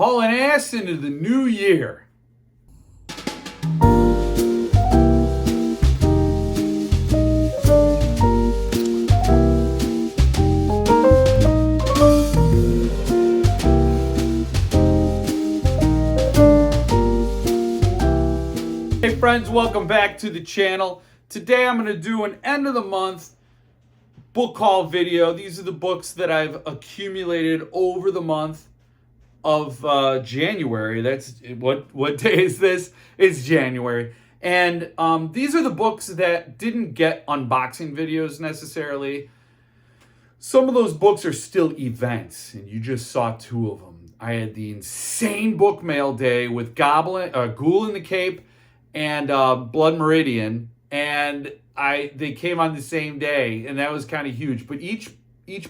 hauling ass into the new year. Hey friends, welcome back to the channel. Today I'm going to do an end of the month book haul video. These are the books that I've accumulated over the month of January. That's what day is this? It's January. And these are the books that didn't get unboxing videos necessarily. Some of those books are still events, and you just saw two of them. I had the insane book mail day with Ghoul in the Cape and Blood Meridian, and they came on the same day, and that was kind of huge. But each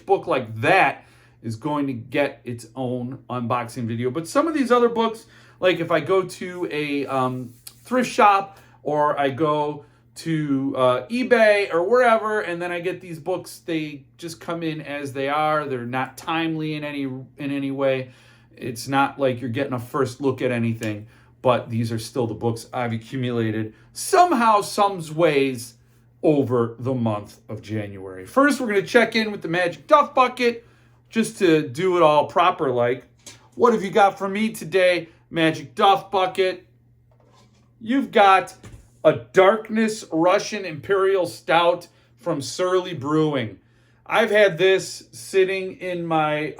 book like that is going to get its own unboxing video. But some of these other books, like if I go to a thrift shop or I go to eBay or wherever, and then I get these books, they just come in as they are. They're not timely in any way. It's not like you're getting a first look at anything. But these are still the books I've accumulated somehow, some ways over the month of January. First, we're going to check in with the Magic Duff Bucket just to do it all proper like. What have you got for me today, Magic Duff Bucket? You've got a Darkness Russian Imperial Stout from Surly Brewing. I've had this sitting in my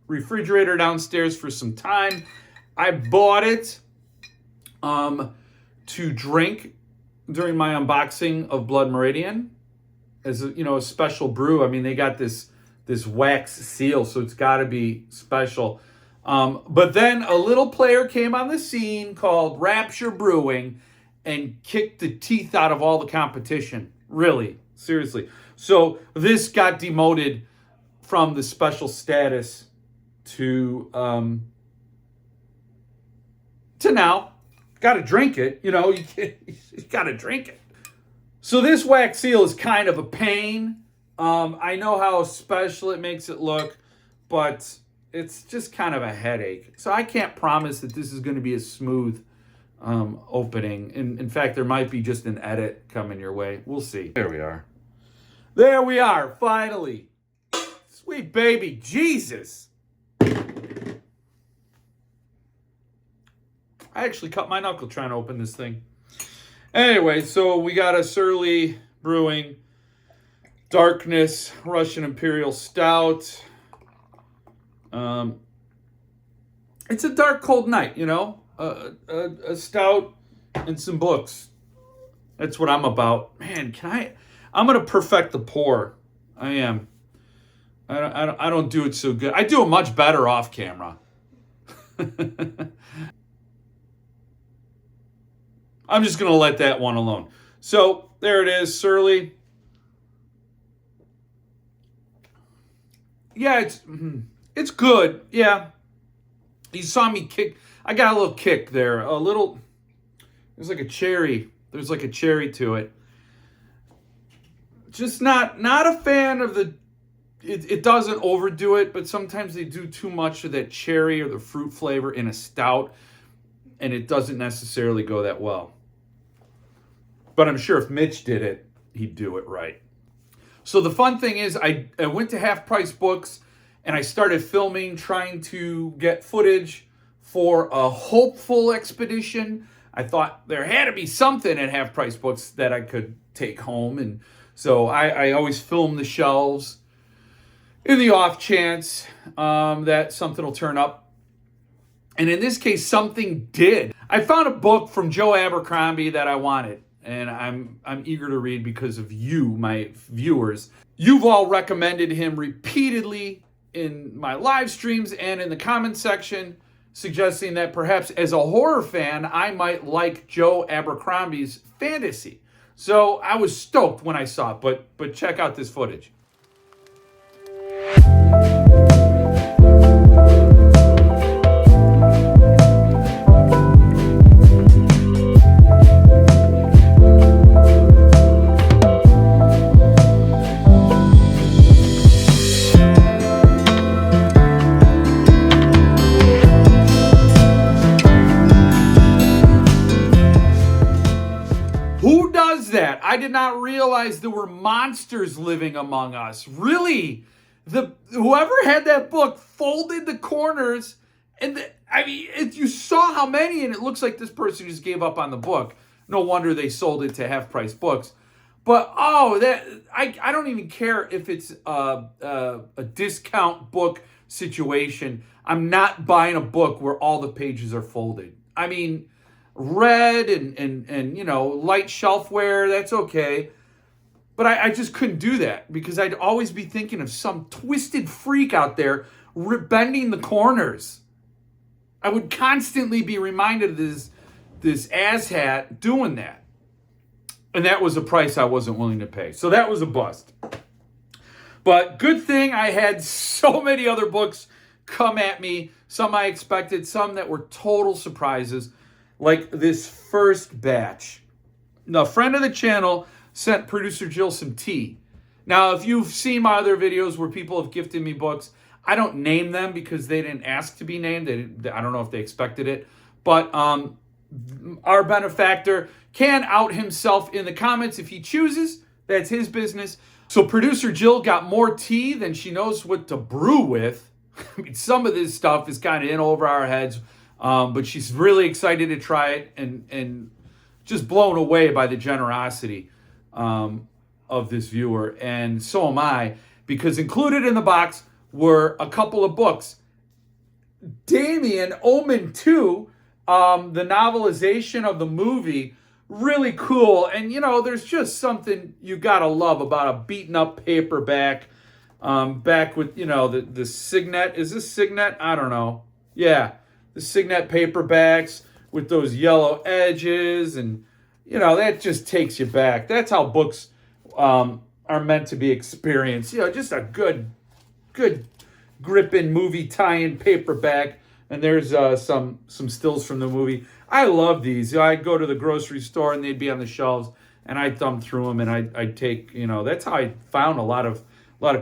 refrigerator downstairs for some time. I bought it to drink during my unboxing of Blood Meridian as a special brew. I mean, they got this wax seal, so it's got to be special. But then a little player came on the scene called Rapture Brewing and kicked the teeth out of all the competition. Really, seriously. So this got demoted from the special status to now. Got to drink it, you got to drink it. So this wax seal is kind of a pain. I know how special it makes it look, but it's just kind of a headache. So I can't promise that this is going to be a smooth opening. In fact, there might be just an edit coming your way. We'll see. There we are. There we are, finally. Sweet baby Jesus. I actually cut my knuckle trying to open this thing. Anyway, so we got a Surly Brewing Darkness Russian Imperial Stout. It's a dark, cold night, a stout and some books. That's what I'm about. Man, I'm going to perfect the pour. I am. I don't do it so good. I do it much better off camera. I'm just going to let that one alone. So, there it is, Surly. Yeah, it's good. Yeah. You saw me kick. I got a little kick there. There's like a cherry. There's like a cherry to it. Just not a fan of it doesn't overdo it, but sometimes they do too much of that cherry or the fruit flavor in a stout, and it doesn't necessarily go that well. But I'm sure if Mitch did it, he'd do it right. So the fun thing is I went to Half Price Books and I started filming, trying to get footage for a hopeful expedition. I thought there had to be something at Half Price Books that I could take home. And so I always film the shelves in the off chance that something will turn up. And in this case, something did. I found a book from Joe Abercrombie that I wanted. And I'm eager to read because of you, my viewers. You've all recommended him repeatedly in my live streams and in the comment section, suggesting that perhaps as a horror fan, I might like Joe Abercrombie's fantasy. So I was stoked when I saw it, but check out this footage. I did not realize there were monsters living among us. Really? Whoever had that book folded the corners, and you saw how many, and it looks like this person just gave up on the book. No wonder they sold it to half-price books. But I don't even care if it's a discount book situation. I'm not buying a book where all the pages are folded. I mean, red and light shelfware, that's okay. But I just couldn't do that because I'd always be thinking of some twisted freak out there bending the corners. I would constantly be reminded of this asshat doing that. And that was a price I wasn't willing to pay. So that was a bust. But good thing I had so many other books come at me. Some I expected, some that were total surprises. Like this first batch. Now, a friend of the channel sent producer Jill some tea. Now, if you've seen my other videos where people have gifted me books, I don't name them because they didn't ask to be named. I don't know if they expected it. But our benefactor can out himself in the comments if he chooses. That's his business. So producer Jill got more tea than she knows what to brew with. I mean, some of this stuff is kind of in over our heads, but she's really excited to try it and just blown away by the generosity of this viewer. And so am I, because included in the box were a couple of books. Damien, Omen 2, the novelization of the movie, really cool. And, there's just something you gotta love about a beaten up paperback, back with, the Signet. Is this Signet? I don't know. Yeah, the Signet paperbacks with those yellow edges, and, that just takes you back. That's how books are meant to be experienced. Just a good gripping movie tie-in paperback. And there's some stills from the movie. I love these. I'd go to the grocery store and they'd be on the shelves, and I'd thumb through them, and I'd take, that's how I found a lot of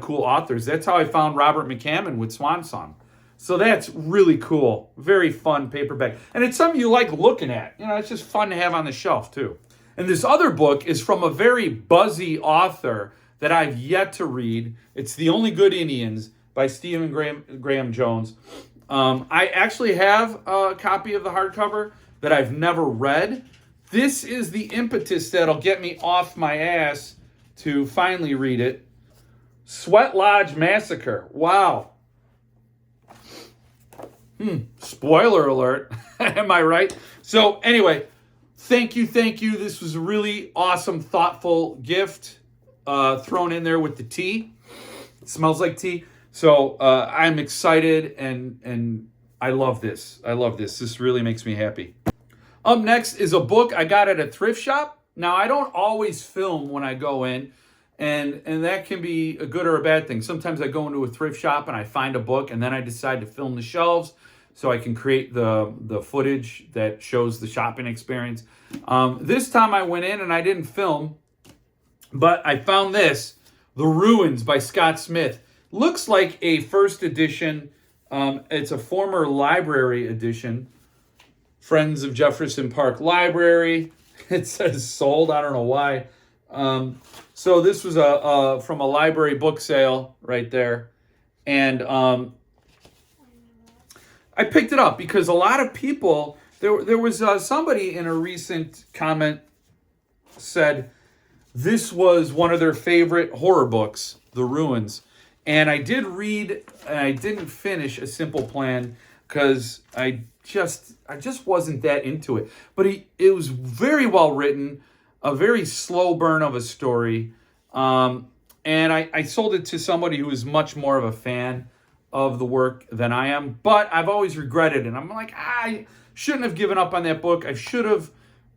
cool authors. That's how I found Robert Mccabe with Swan Song. So that's really cool. Very fun paperback. And it's something you like looking at. It's just fun to have on the shelf too. And this other book is from a very buzzy author that I've yet to read. It's The Only Good Indians by Stephen Graham Jones. I actually have a copy of the hardcover that I've never read. This is the impetus that'll get me off my ass to finally read it. Sweat Lodge Massacre. Wow. Spoiler alert. Am I right? So anyway, thank you. This was a really awesome, thoughtful gift thrown in there with the tea. It smells like tea. So I'm excited, and I love this. This really makes me happy. Up next is a book I got at a thrift shop. Now, I don't always film when I go in, and that can be a good or a bad thing. Sometimes I go into a thrift shop and I find a book, and then I decide to film the shelves so I can create the footage that shows the shopping experience. This time I went in and I didn't film, but I found this, The Ruins by Scott Smith. Looks like a first edition. It's a former library edition. Friends of Jefferson Park Library. It says sold. I don't know why. So this was from a library book sale right there. And I picked it up because a lot of people, there was somebody in a recent comment said this was one of their favorite horror books, The Ruins. And I did read, and I didn't finish A Simple Plan because I just wasn't that into it. But it was very well written, a very slow burn of a story. And I sold it to somebody who is much more of a fan of the work than I am. But I've always regretted it. I'm like, I shouldn't have given up on that book. I should have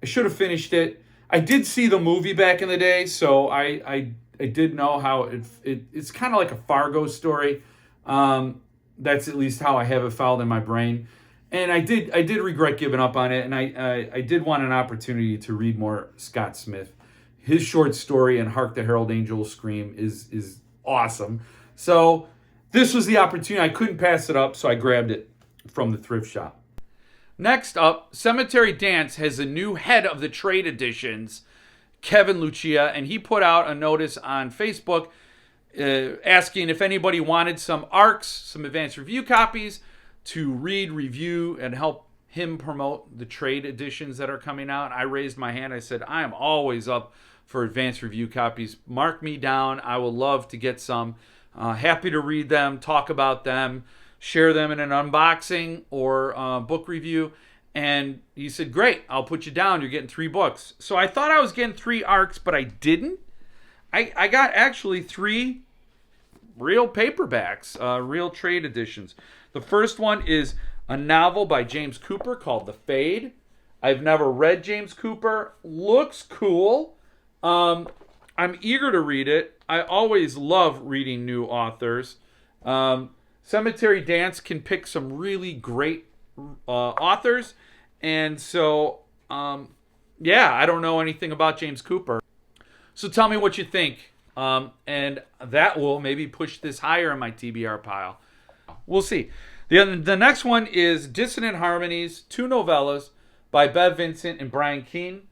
finished it. I did see the movie back in the day, so I did know how it's kind of like a Fargo story. That's at least how I have it filed in my brain. And I did regret giving up on it, and I did want an opportunity to read more Scott Smith. His short story and Hark the Herald Angels Scream is awesome. So this was the opportunity. I couldn't pass it up, so I grabbed it from the thrift shop. Next up, Cemetery Dance has a new head of the trade editions, Kevin Lucia, and he put out a notice on Facebook asking if anybody wanted some ARCs, some advanced review copies, to read, review, and help him promote the trade editions that are coming out. I raised my hand. I said, I am always up for advanced review copies. Mark me down. I will love to get some. Happy to read them, talk about them, share them in an unboxing or book review. And he said, great, I'll put you down. You're getting 3 books. So I thought I was getting 3 ARCs, but I didn't. I got actually 3 real paperbacks, real trade editions. The first one is a novel by James Cooper called The Fade. I've never read James Cooper. Looks cool. I'm eager to read it. I always love reading new authors. Cemetery Dance can pick some really great authors. And so, yeah, I don't know anything about James Cooper. So tell me what you think. And that will maybe push this higher in my TBR pile. We'll see. The next one is Dissonant Harmonies, 2 novellas by Bev Vincent and Brian Keene.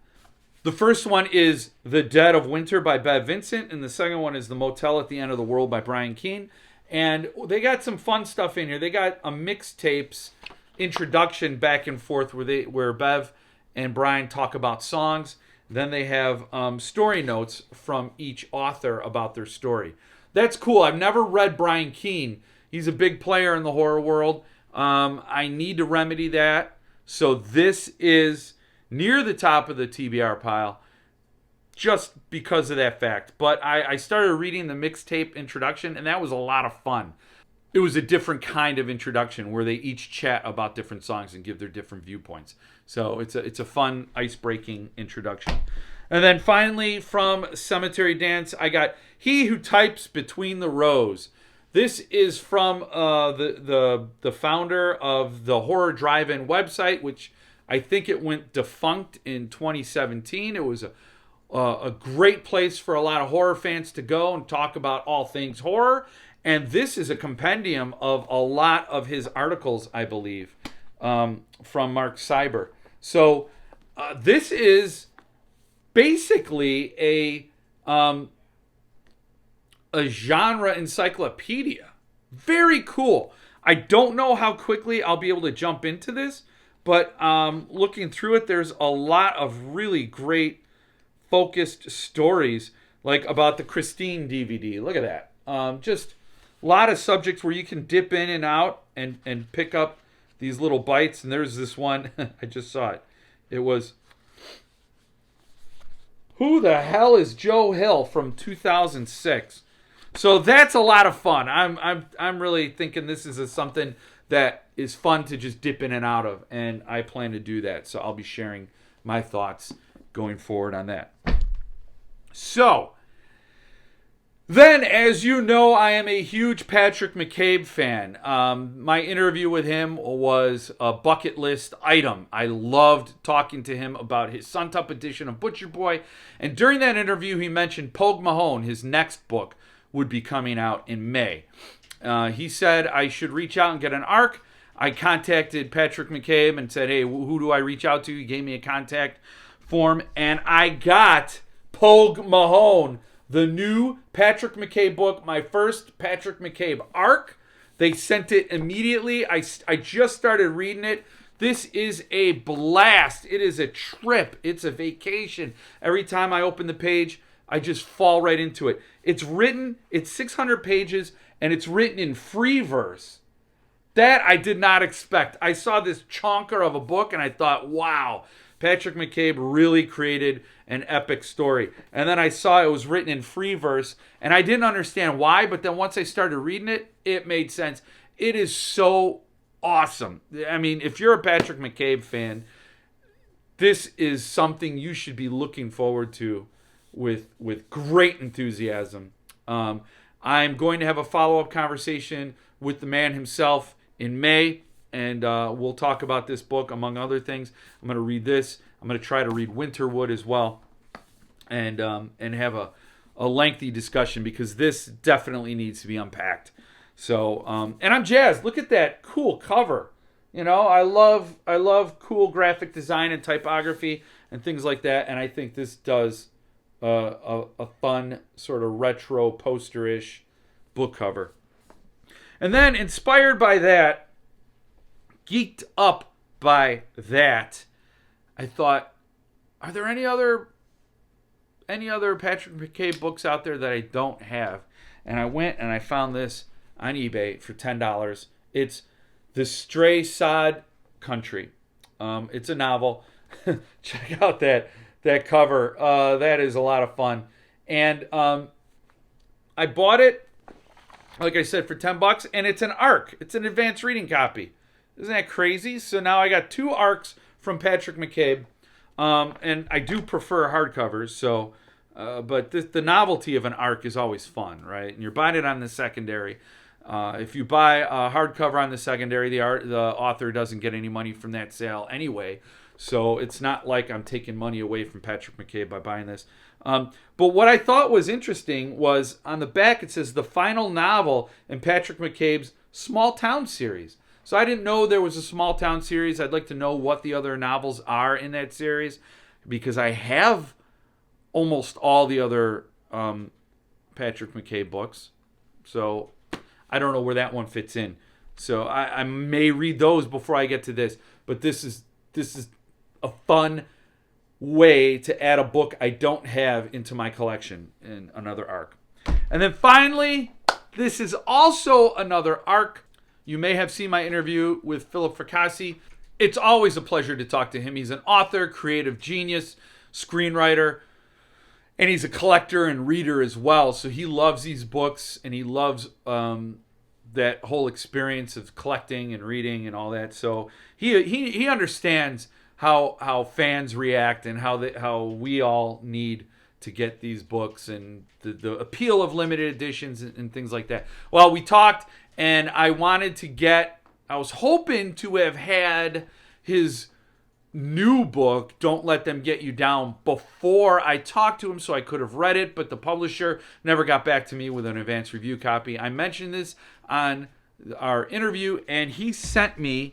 The first one is The Dead of Winter by Bev Vincent, and the second one is The Motel at the End of the World by Brian Keene. And they got some fun stuff in here. They got a mixtapes introduction back and forth where Bev and Brian talk about songs. Then they have story notes from each author about their story. That's cool. I've never read Brian Keene. He's a big player in the horror world. I need to remedy that. So this is near the top of the TBR pile just because of that fact. But I started reading the mixtape introduction, and that was a lot of fun. It was a different kind of introduction where they each chat about different songs and give their different viewpoints. So it's a fun, ice-breaking introduction. And then finally, from Cemetery Dance, I got He Who Types Between the Rows. This is from the founder of the Horror Drive-In website, which I think it went defunct in 2017. It was a great place for a lot of horror fans to go and talk about all things horror. And this is a compendium of a lot of his articles, I believe, from Mark Cyber. So this is basically a genre encyclopedia. Very cool. I don't know how quickly I'll be able to jump into this, but looking through it, there's a lot of really great focused stories, like about the Christine DVD. Look at that. Just a lot of subjects where you can dip in and out and pick up these little bites. And there's this one. I just saw it. It was Who the Hell is Joe Hill from 2006. So that's a lot of fun. I'm really thinking this is something that is fun to just dip in and out of, and I plan to do that. So I'll be sharing my thoughts going forward on that. So then, as you know, I am a huge Patrick Mccabe fan. My interview with him was a bucket list item. I loved talking to him about his Suntup edition of Butcher Boy. And during that interview, he mentioned Pogue Mahone, his next book, would be coming out in May. He said I should reach out and get an ARC. I contacted Patrick Mccabe and said, hey, who do I reach out to? He gave me a contact form, and I got Pogue Mahone, the new Patrick Mccabe book, my first Patrick Mccabe ARC. They sent it immediately. I just started reading it. This is a blast. It is a trip. It's a vacation. Every time I open the page, I just fall right into it. It's 600 pages, and it's written in free verse. That I did not expect. I saw this chonker of a book, and I thought, wow, Patrick Mccabe really created an epic story. And then I saw it was written in free verse, and I didn't understand why, but then once I started reading it, it made sense. It is so awesome. I mean, if you're a Patrick Mccabe fan, this is something you should be looking forward to with great enthusiasm. I'm going to have a follow-up conversation with the man himself in May, and we'll talk about this book, among other things. I'm going to read this. I'm going to try to read Winterwood as well, and have a lengthy discussion, because this definitely needs to be unpacked. So, and I'm jazzed. Look at that cool cover. You know, I love cool graphic design and typography and things like that, and I think this does a fun sort of retro poster-ish book cover. And then, inspired by that, geeked up by that, I thought, are there any other Patrick Mccabe books out there that I don't have? And I went and I found this on eBay for $10. It's The Stray Sod Country. It's a novel. Check out that cover. That is a lot of fun. And I bought it, like I said, for $10, and it's an ARC. It's an advanced reading copy. Isn't that crazy? So now I got 2 ARCs from Patrick Mccabe, and I do prefer hardcovers. So, but the novelty of an ARC is always fun, right? And you're buying it on the secondary. If you buy a hardcover on the secondary, the author doesn't get any money from that sale anyway. So it's not like I'm taking money away from Patrick Mccabe by buying this. But what I thought was interesting was on the back it says the final novel in Patrick McCabe's Small Town series. So I didn't know there was a Small Town series. I'd like to know what the other novels are in that series, because I have almost all the other Patrick Mccabe books. So I don't know where that one fits in. So I may read those before I get to this. But this is a fun way to add a book I don't have into my collection in another ARC. And then finally, this is also another ARC. You may have seen my interview with Philip Fracassi. It's always a pleasure to talk to him. He's an author, creative genius, screenwriter, and he's a collector and reader as well. So he loves these books, and he loves that whole experience of collecting and reading and all that. So he understands how fans react and how we all need to get these books and the appeal of limited editions and things like that. Well, we talked, and I was hoping to have had his new book, Don't Let Them Get You Down, before I talked to him so I could have read it, but the publisher never got back to me with an advanced review copy. I mentioned this on our interview, and he sent me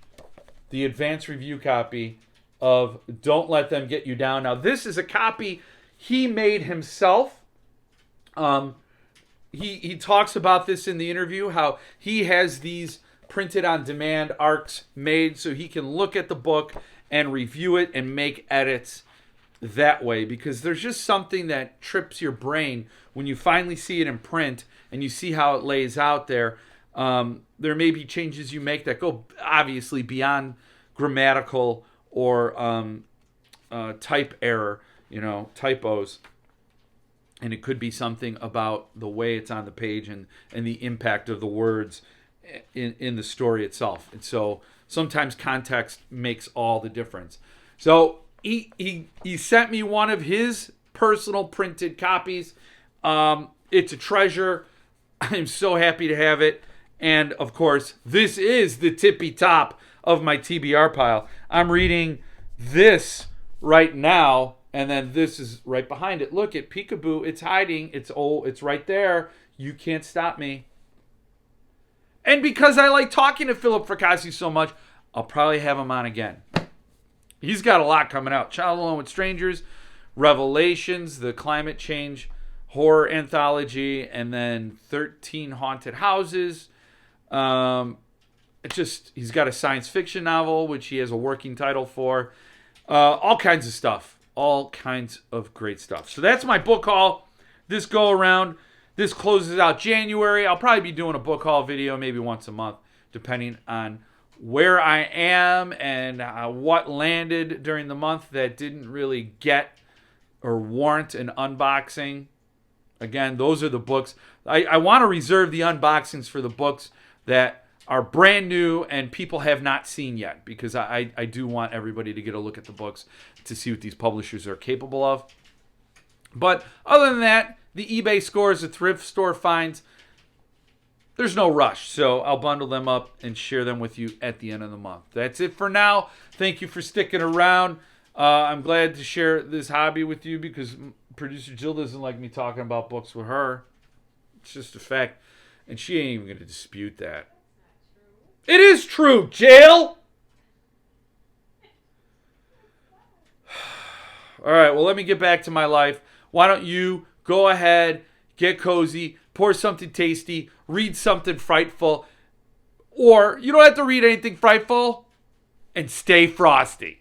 the advanced review copy of Don't Let Them Get You Down. Now, this is a copy he made himself. He talks about this in the interview, how he has these printed on demand ARCs made so he can look at the book and review it and make edits that way, because there's just something that trips your brain when you finally see it in print and you see how it lays out there. There may be changes you make that go obviously beyond grammatical or type error, typos. And it could be something about the way it's on the page and the impact of the words in the story itself. And so sometimes context makes all the difference. So he sent me one of his personal printed copies. It's a treasure. I'm so happy to have it. And of course, this is the tippy top of my TBR pile. I'm reading this right now, and then this is right behind it. Look at Peekaboo. It's hiding. It's right there. You can't stop me. And because I like talking to Philip Fracassi so much, I'll probably have him on again. He's got a lot coming out. Child Alone with Strangers, Revelations, the climate change horror anthology, and then 13 Haunted Houses. He's got a science fiction novel, which he has a working title for. All kinds of stuff. All kinds of great stuff. So that's my book haul this go around. This closes out January. I'll probably be doing a book haul video maybe once a month, depending on where I am and what landed during the month that didn't really get or warrant an unboxing. Again, those are the books. I want to reserve the unboxings for the books that are brand new and people have not seen yet, because I do want everybody to get a look at the books to see what these publishers are capable of. But other than that, the eBay scores, the thrift store finds, there's no rush. So I'll bundle them up and share them with you at the end of the month. That's it for now. Thank you for sticking around. I'm glad to share this hobby with you, because producer Jill doesn't like me talking about books with her. It's just a fact. And she ain't even going to dispute that. It is true, Jill! All right, well, let me get back to my life. why don't you go ahead, get cozy, pour something tasty, read something frightful, or you don't have to read anything frightful, and stay frosty.